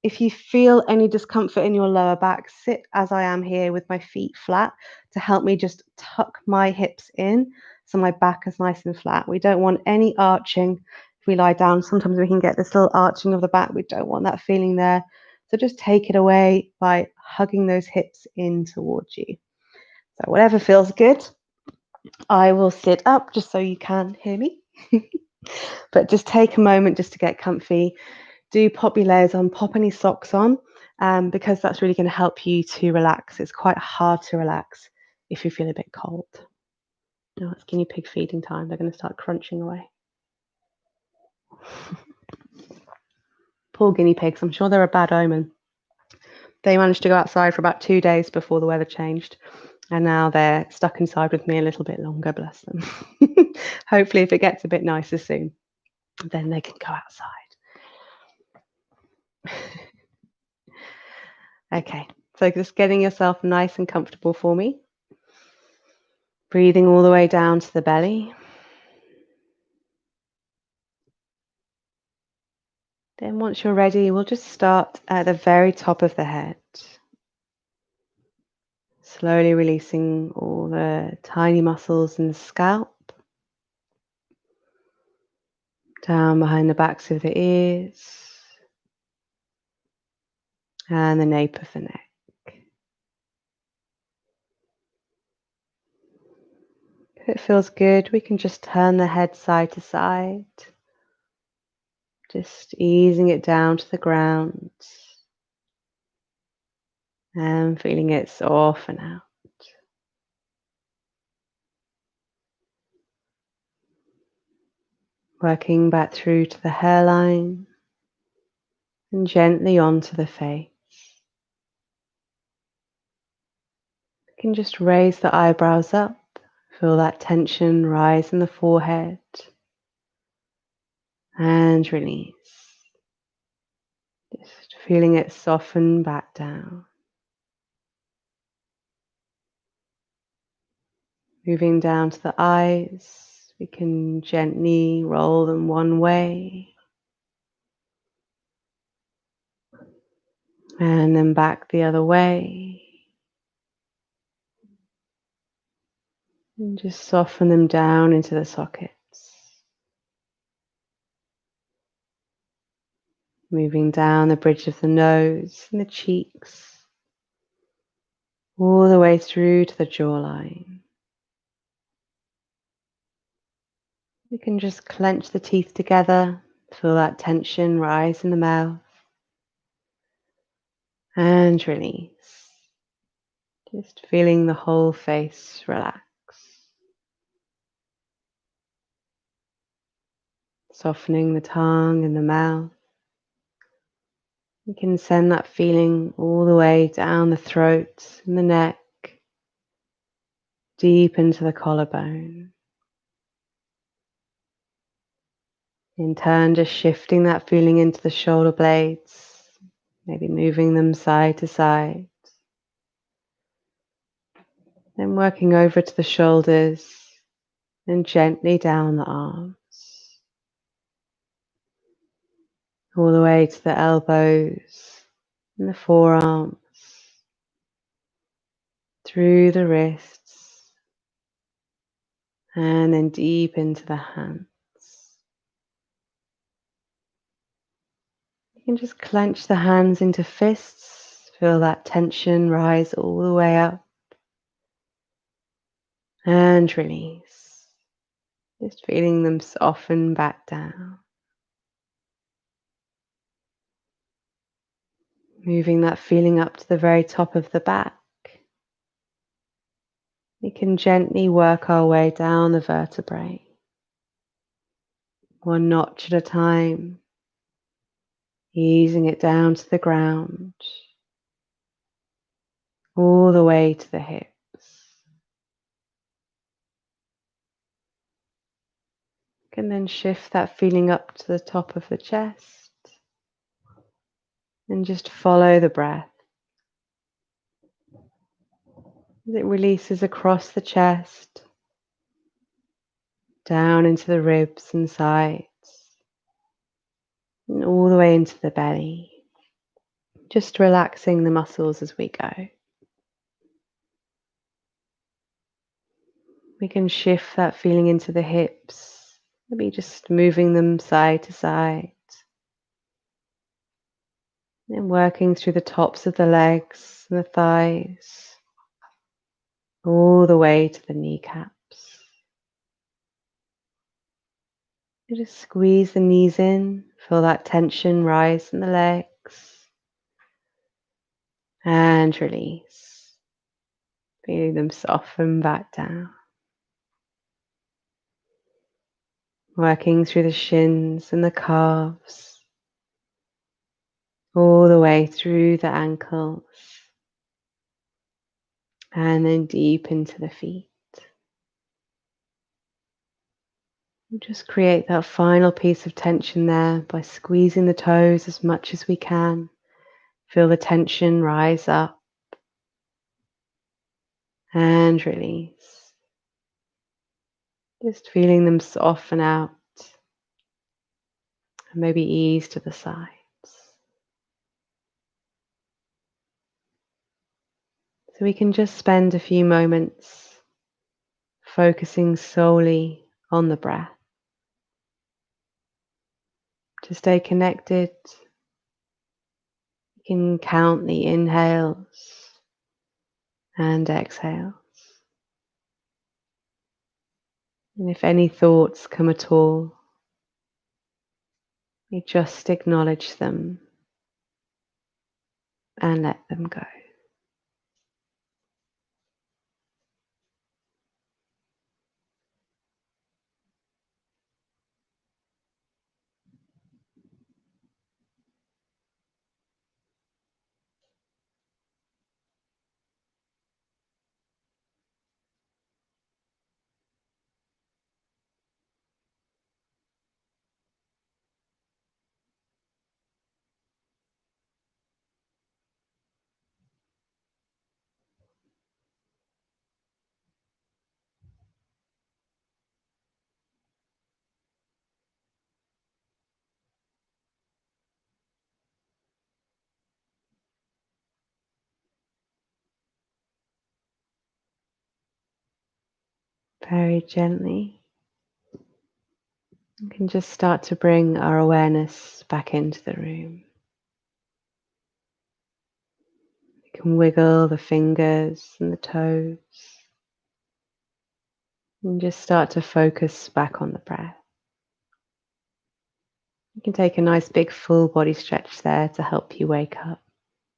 if you feel any discomfort in your lower back, sit as I am here with my feet flat to help me just tuck my hips in so my back is nice and flat. We don't want any arching. If we lie down, sometimes we can get this little arching of the back. We don't want that feeling there. So just take it away by hugging those hips in towards you. So whatever feels good. I will sit up just so you can hear me. But just take a moment just to get comfy. Do pop your layers on, pop any socks on, because that's really going to help you to relax. It's quite hard to relax if you feel a bit cold. Now it's guinea pig feeding time. They're going to start crunching away. Poor guinea pigs. I'm sure they're a bad omen. They managed to go outside for about 2 days before the weather changed. And now they're stuck inside with me a little bit longer, bless them. Hopefully, if it gets a bit nicer soon, then they can go outside. Okay, so just getting yourself nice and comfortable for me. Breathing all the way down to the belly. Then once you're ready, we'll just start at the very top of the head. Slowly releasing all the tiny muscles in the scalp. Down behind the backs of the ears. And the nape of the neck. If it feels good, we can just turn the head side to side. Just easing it down to the ground. And feeling it soften out. Working back through to the hairline and gently onto the face. You can just raise the eyebrows up, feel that tension rise in the forehead and release. Just feeling it soften back down. Moving down to the eyes, we can gently roll them one way. And then back the other way. And just soften them down into the sockets. Moving down the bridge of the nose and the cheeks. All the way through to the jawline. You can just clench the teeth together. Feel that tension rise in the mouth. And release. Just feeling the whole face relax. Softening the tongue and the mouth. You can send that feeling all the way down the throat and the neck, deep into the collarbone. In turn, just shifting that feeling into the shoulder blades, maybe moving them side to side. Then working over to the shoulders and gently down the arms. All the way to the elbows and the forearms, through the wrists, and then deep into the hands. You can just clench the hands into fists, feel that tension rise all the way up, and release. Just feeling them soften back down. Moving that feeling up to the very top of the back. We can gently work our way down the vertebrae, one notch at a time, easing it down to the ground, all the way to the hips. You can then shift that feeling up to the top of the chest and just follow the breath as it releases across the chest, down into the ribs and sides, and all the way into the belly. Just relaxing the muscles as we go. We can shift that feeling into the hips, maybe just moving them side to side, and working through the tops of the legs and the thighs, all the way to the kneecaps. You just squeeze the knees in, feel that tension rise in the legs, and release, feeling them soften back down. Working through the shins and the calves, all the way through the ankles, and then deep into the feet. Just create that final piece of tension there by squeezing the toes as much as we can. Feel the tension rise up and release. Just feeling them soften out and maybe ease to the sides. So we can just spend a few moments focusing solely on the breath. To stay connected, you can count the inhales and exhales. And if any thoughts come at all, we just acknowledge them and let them go. Very gently, we can just start to bring our awareness back into the room. We can wiggle the fingers and the toes and just start to focus back on the breath. You can take a nice big full body stretch there to help you wake up.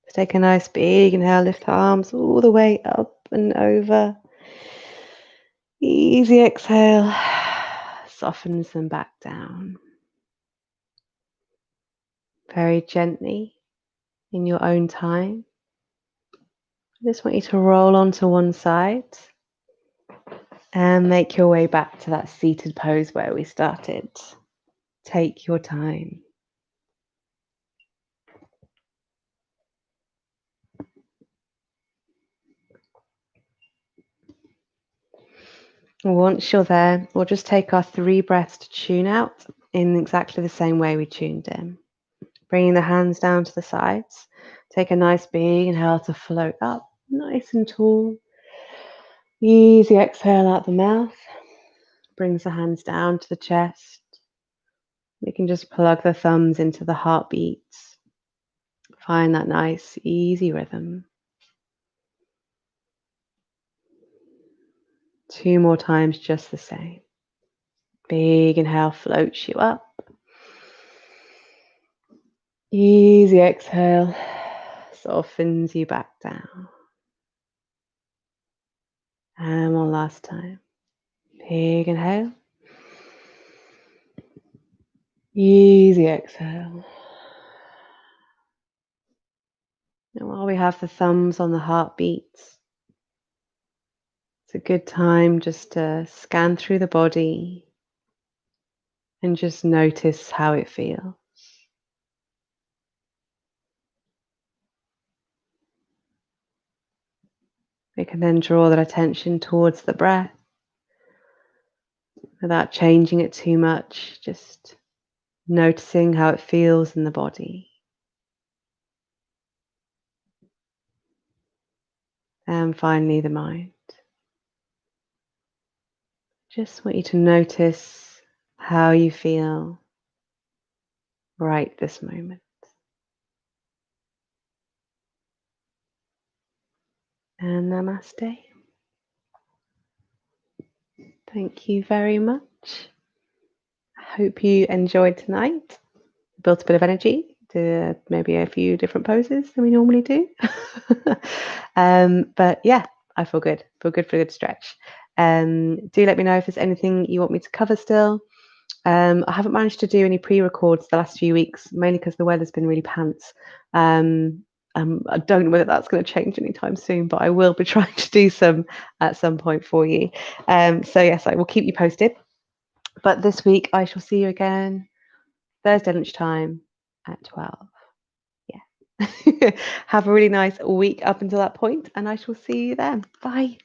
Just take a nice big inhale, lift the arms all the way up and over. Easy exhale, softens them back down. Very gently, in your own time. I just want you to roll onto one side and make your way back to that seated pose where we started. Take your time. Once you're there, we'll just take our 3 breaths to tune out in exactly the same way we tuned in. Bringing the hands down to the sides. Take a nice big inhale to float up, nice and tall. Easy exhale out the mouth. Brings the hands down to the chest. We can just plug the thumbs into the heartbeats. Find that nice, easy rhythm. 2 more times just the same. Big inhale floats you up. Easy exhale softens you back down. And one last time. Big inhale. Easy exhale. And while we have the thumbs on the heartbeats, it's a good time just to scan through the body and just notice how it feels. We can then draw that attention towards the breath without changing it too much, just noticing how it feels in the body. And finally, the mind. Just want you to notice how you feel right this moment. And namaste. Thank you very much. I hope you enjoyed tonight. Built a bit of energy, did maybe a few different poses than we normally do. But yeah, I feel good. Feel good for a good stretch. Do let me know if there's anything you want me to cover still. I haven't managed to do any pre-records the last few weeks, mainly because the weather's been really pants. I don't know whether that's going to change anytime soon, but I will be trying to do some at some point for you. So yes, I will keep you posted. But this week I shall see you again Thursday lunchtime at 12. Yeah. Have a really nice week up until that point, and I shall see you then. Bye.